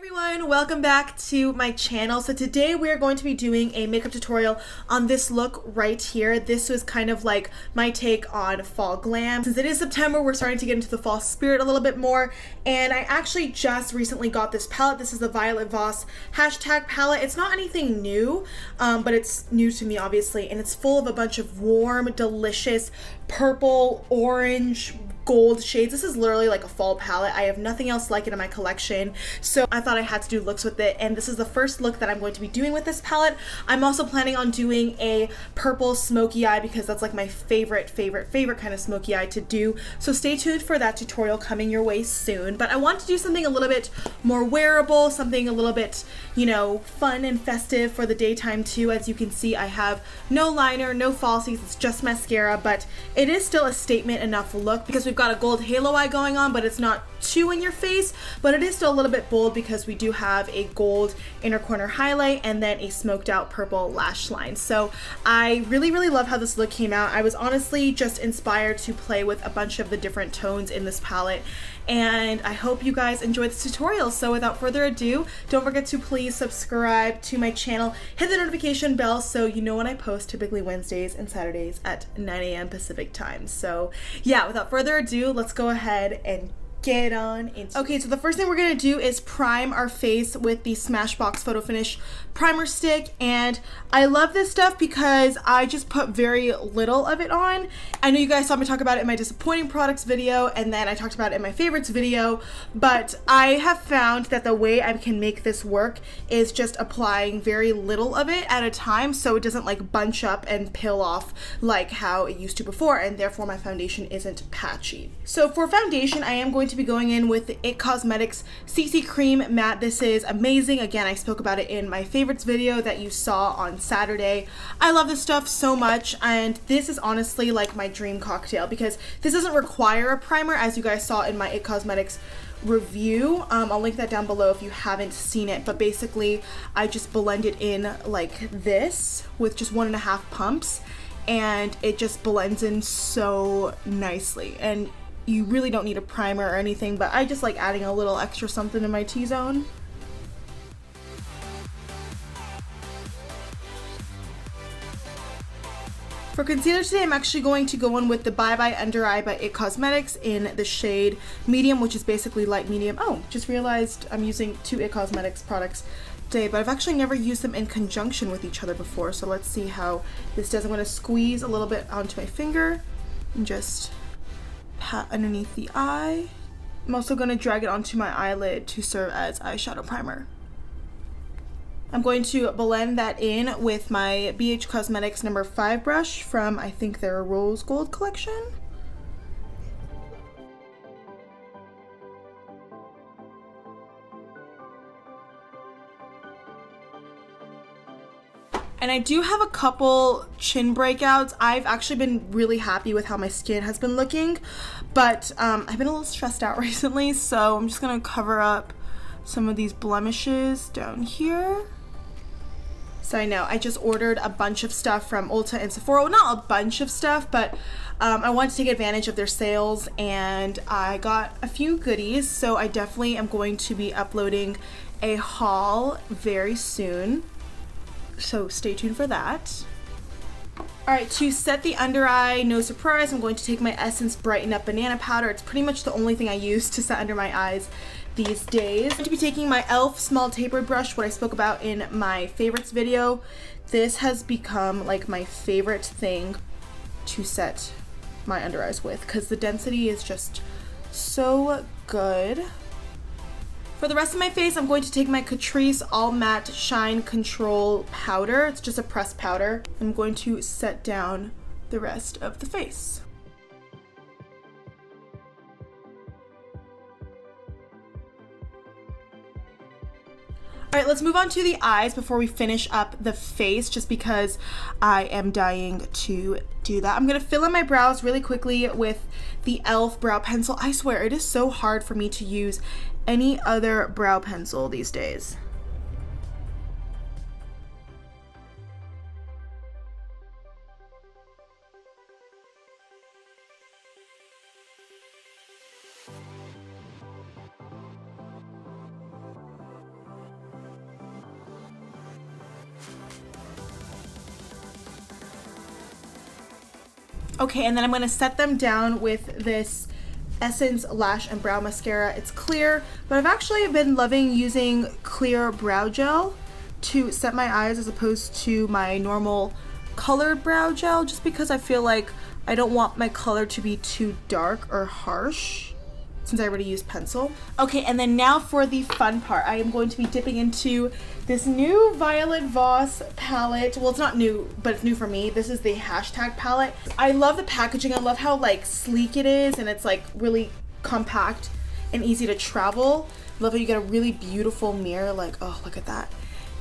Everyone, welcome back to my channel. So today we are going to be doing a makeup tutorial on this look right here. This was kind of like my take on fall glam. Since it is September, we're starting to get into the fall spirit a little bit more, and I actually just recently got this palette. This is the Violet Voss hashtag palette. It's not anything new, but it's new to me obviously, and it's full of a bunch of warm, delicious purple, orange, gold shades. This is literally like a fall palette. I have nothing else like it in my collection, so I thought I had to do looks with it, and this is the first look that I'm going to be doing with this palette. I'm also planning on doing a purple smoky eye because that's like my favorite kind of smoky eye to do, so stay tuned for that tutorial coming your way soon. But I want to do something a little bit more wearable, something a little bit, you know, fun and festive for the daytime too. As you can see, I have no liner, no falsies, it's just mascara, but it is still a statement enough look because we've got a gold halo eye going on, but it's not too in your face, but it is still a little bit bold because we do have a gold inner corner highlight and then a smoked out purple lash line. So I really love how this look came out. I was honestly just inspired to play with a bunch of the different tones in this palette, and I hope you guys enjoy this tutorial. So without further ado, don't forget to please subscribe to my channel, hit the notification bell so you know when I post, typically Wednesdays and Saturdays at 9 a.m. Pacific time. So yeah, without further ado, let's go ahead and get on into it. Okay, so the first thing we're gonna do is prime our face with the Smashbox Photo Finish primer stick, and I love this stuff because I just put very little of it on. I know you guys saw me talk about it in my disappointing products video, and then I talked about it in my favorites video, but I have found that the way I can make this work is just applying very little of it at a time so it doesn't like bunch up and peel off like how it used to before, and therefore my foundation isn't patchy. So for foundation, I am going to be going in with the It Cosmetics CC Cream Matte. This is amazing. Again, I spoke about it in my favorites video that you saw on Saturday. I love this stuff so much, and this is honestly like my dream cocktail because this doesn't require a primer, as you guys saw in my It Cosmetics review. I'll link that down below if you haven't seen it, but basically I just blend it in like this with just 1.5 pumps, and it just blends in so nicely, and you really don't need a primer or anything, but I just like adding a little extra something in my T-zone. For concealer today, I'm actually going to go in with the Bye Bye Under Eye by It Cosmetics in the shade Medium, which is basically light medium. Oh, just realized I'm using 2 It Cosmetics products today, but I've actually never used them in conjunction with each other before, so let's see how this does. I'm going to squeeze a little bit onto my finger and just pat underneath the eye. I'm also going to drag it onto my eyelid to serve as eyeshadow primer. I'm going to blend that in with my BH Cosmetics number 5 brush from, I think, their Rose Gold collection. And I do have a couple chin breakouts. I've actually been really happy with how my skin has been looking, but I've been a little stressed out recently, so I'm just gonna cover up some of these blemishes down here. So I know I just ordered a bunch of stuff from Ulta and Sephora. Well, not a bunch of stuff, but I wanted to take advantage of their sales, and I got a few goodies, so I definitely am going to be uploading a haul very soon. So stay tuned for that. Alright, to set the under eye, no surprise, I'm going to take my Essence Brighten Up Banana Powder. It's pretty much the only thing I use to set under my eyes these days. I'm going to be taking my e.l.f. small tapered brush, what I spoke about in my favorites video. This has become like my favorite thing to set my under eyes with because the density is just so good. For the rest of my face, I'm going to take my Catrice All Matte Shine Control Powder. It's just a pressed powder. I'm going to set down the rest of the face. Alright, let's move on to the eyes before we finish up the face, just because I am dying to do that. I'm going to fill in my brows really quickly with the e.l.f. brow pencil. I swear, it is so hard for me to use any other brow pencil these days. Okay, and then I'm gonna set them down with this Essence Lash and Brow Mascara. It's clear, but I've actually been loving using clear brow gel to set my eyes as opposed to my normal colored brow gel, just because I feel like I don't want my color to be too dark or harsh since I already used pencil. Okay, and then now for the fun part. I am going to be dipping into this new Violet Voss palette. Well, it's not new, but it's new for me. This is the hashtag palette. I love the packaging. I love how like sleek it is, and it's like really compact and easy to travel. Love how you get a really beautiful mirror. Like, oh, look at that.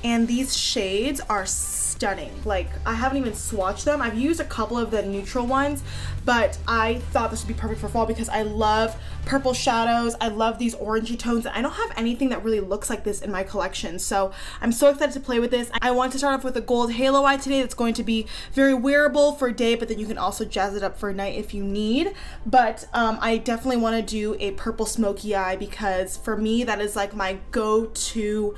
And these shades are stunning. Like, I haven't even swatched them. I've used a couple of the neutral ones, but I thought this would be perfect for fall because I love purple shadows. I love these orangey tones. I don't have anything that really looks like this in my collection, so I'm so excited to play with this. I want to start off with a gold halo eye today that's going to be very wearable for day, but then you can also jazz it up for night if you need. But I definitely want to do a purple smoky eye because for me, that is like my go-to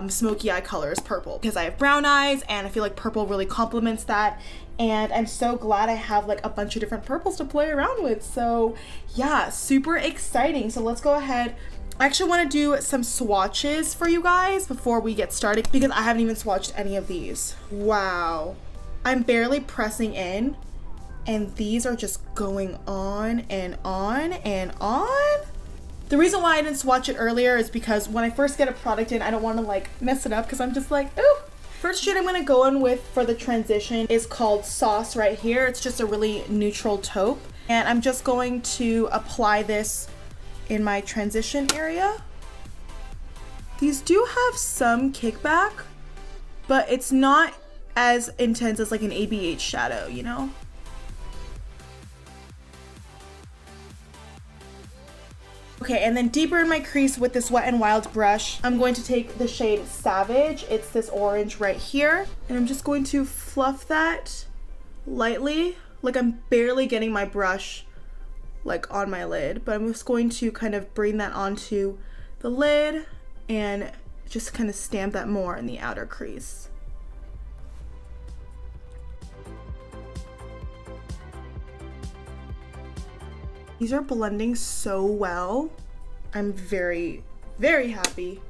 smoky eye color is purple because I have brown eyes and I feel like purple really complements that, and I'm so glad I have like a bunch of different purples to play around with. So yeah, super exciting. So let's go ahead. I actually want to do some swatches for you guys before we get started because I haven't even swatched any of these. Wow, I'm barely pressing in and these are just going on and on and on. The reason why I didn't swatch it earlier is because when I first get a product in, I don't want to like mess it up because I'm just like, ooh. First shade I'm going to go in with for the transition is called Sauce right here. It's just a really neutral taupe. And I'm just going to apply this in my transition area. These do have some kickback, but it's not as intense as like an ABH shadow, you know? Okay, and then deeper in my crease with this Wet n Wild brush, I'm going to take the shade Savage. It's this orange right here. And I'm just going to fluff that lightly. Like I'm barely getting my brush like on my lid, but I'm just going to kind of bring that onto the lid and just kind of stamp that more in the outer crease. These are blending so well. I'm very, very happy.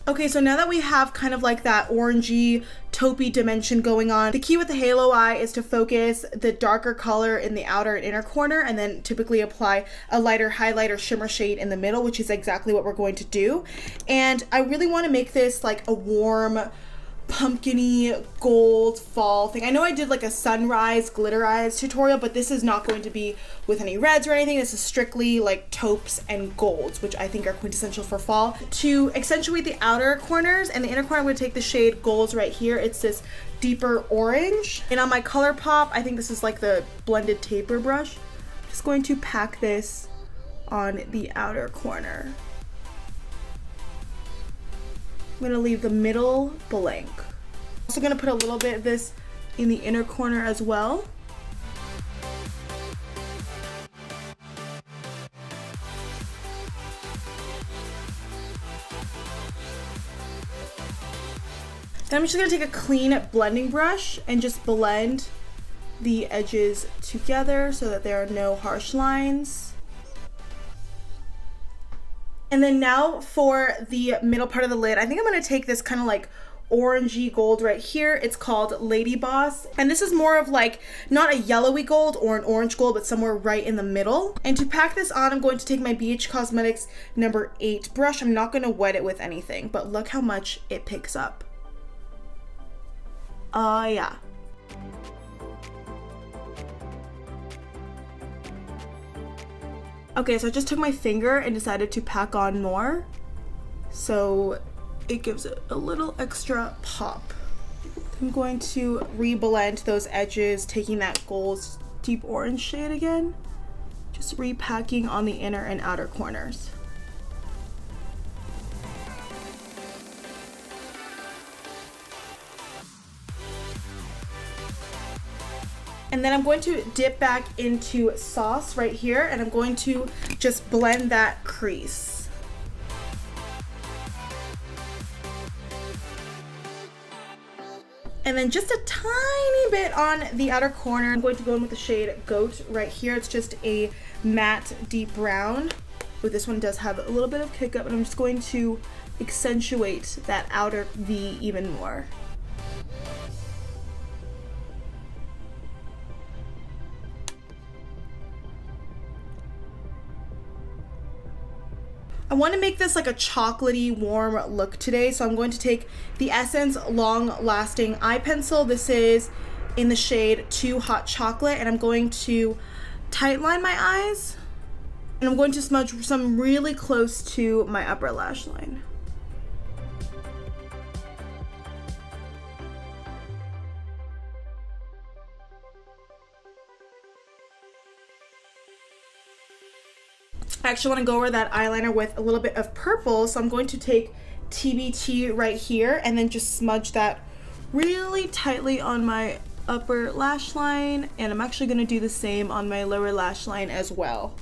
Okay, so now that we have kind of like that orangey, taupey dimension going on, the key with the halo eye is to focus the darker color in the outer and inner corner and then typically apply a lighter highlight or shimmer shade in the middle, which is exactly what we're going to do. And I really want to make this like a warm, pumpkin-y gold fall thing. I know I did like a sunrise glitter eyes tutorial, but this is not going to be with any reds or anything. This is strictly like taupes and golds, which I think are quintessential for fall. To accentuate the outer corners and the inner corner, I'm going to take the shade Golds right here. It's this deeper orange. And on my ColourPop, I think this is like the blended taper brush. I'm just going to pack this on the outer corner. I'm gonna leave the middle blank. Also gonna put a little bit of this in the inner corner as well. Then I'm just gonna take a clean blending brush and just blend the edges together so that there are no harsh lines. And then now for the middle part of the lid, I think I'm gonna take this kind of like orangey gold right here. It's called Lady Boss. And this is more of like, not a yellowy gold or an orange gold, but somewhere right in the middle. And to pack this on, I'm going to take my BH Cosmetics number 8 brush. I'm not gonna wet it with anything, but look how much it picks up. Yeah. Okay, so I just took my finger and decided to pack on more, so it gives it a little extra pop. I'm going to re-blend those edges, taking that gold deep orange shade again, just repacking on the inner and outer corners. And then I'm going to dip back into Sauce right here, and I'm going to just blend that crease. And then just a tiny bit on the outer corner. I'm going to go in with the shade Goat right here. It's just a matte deep brown. But this one does have a little bit of kick up, and I'm just going to accentuate that outer V even more. I want to make this like a chocolatey warm look today, so I'm going to take the Essence Long Lasting Eye Pencil. This is in the shade Too Hot Chocolate, and I'm going to tightline my eyes, and I'm going to smudge some really close to my upper lash line. I actually want to go over that eyeliner with a little bit of purple, so I'm going to take TBT right here and then just smudge that really tightly on my upper lash line, and I'm actually going to do the same on my lower lash line as well.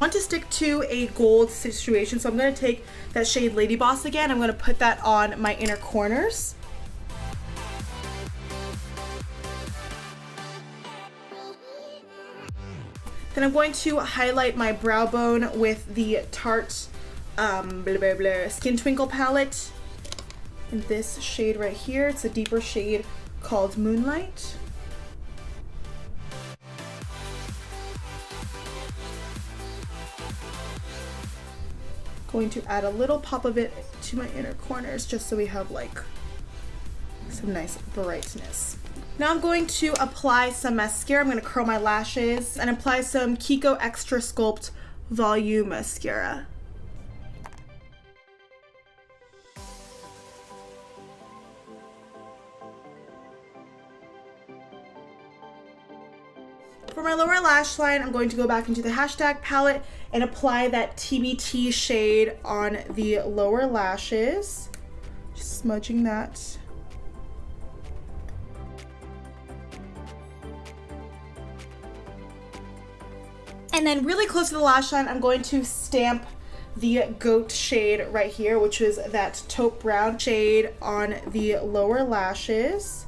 I want to stick to a gold situation, so I'm going to take that shade Lady Boss again. I'm going to put that on my inner corners. Then I'm going to highlight my brow bone with the Tarte Skin Twinkle palette in this shade right here. It's a deeper shade called Moonlight. Going to add a little pop of it to my inner corners just so we have like some nice brightness. Now I'm going to apply some mascara. I'm going to curl my lashes and apply some Kiko Extra Sculpt Volume Mascara. For my lower lash line, I'm going to go back into the hashtag palette and apply that TBT shade on the lower lashes. Just smudging that. And then really close to the lash line, I'm going to stamp the Goat shade right here, which is that taupe brown shade on the lower lashes.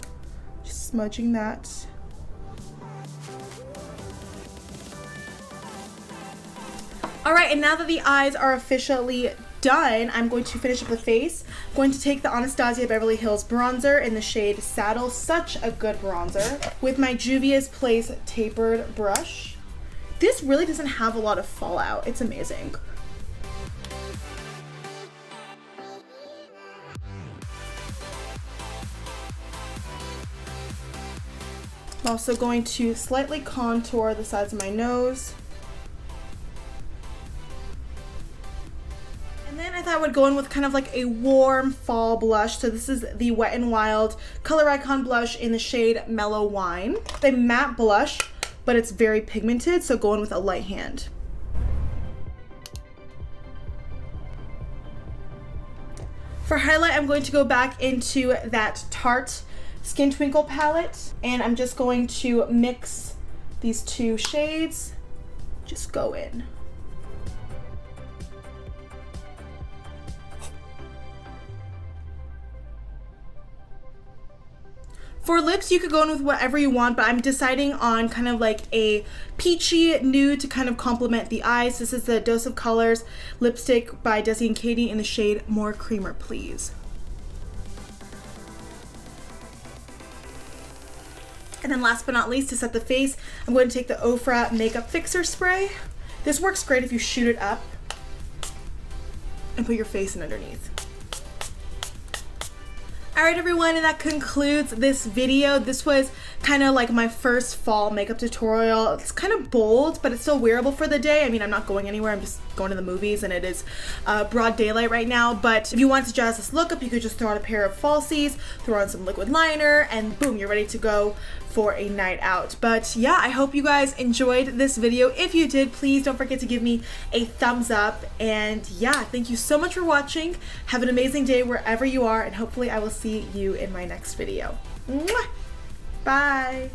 Just smudging that. All right, and now that the eyes are officially done, I'm going to finish up the face. I'm going to take the Anastasia Beverly Hills bronzer in the shade Saddle, such a good bronzer, with my Juvia's Place tapered brush. This really doesn't have a lot of fallout. It's amazing. I'm also going to slightly contour the sides of my nose. And then I thought I would go in with kind of like a warm fall blush. So this is the Wet n Wild Color Icon blush in the shade Mellow Wine. It's a matte blush, but it's very pigmented, so go in with a light hand. For highlight, I'm going to go back into that Tarte Skin Twinkle palette, and I'm just going to mix these two shades. Just go in. For lips, you could go in with whatever you want, but I'm deciding on kind of like a peachy nude to kind of complement the eyes. This is the Dose of Colors lipstick by Desi and Katy in the shade More Creamer Please. And then last but not least, to set the face, I'm going to take the Ofra Makeup Fixer Spray. This works great if you shoot it up and put your face in underneath. Alright everyone, and that concludes this video. This was kind of like my first fall makeup tutorial. It's kind of bold, but it's still wearable for the day. I mean, I'm not going anywhere, I'm just going to the movies, and it is broad daylight right now. But if you want to jazz this look up, you could just throw on a pair of falsies, throw on some liquid liner, and boom, you're ready to go for a night out. But yeah, I hope you guys enjoyed this video. If you did, please don't forget to give me a thumbs up. And yeah, thank you so much for watching. Have an amazing day wherever you are, and hopefully I will see you in my next video. Mwah! Bye!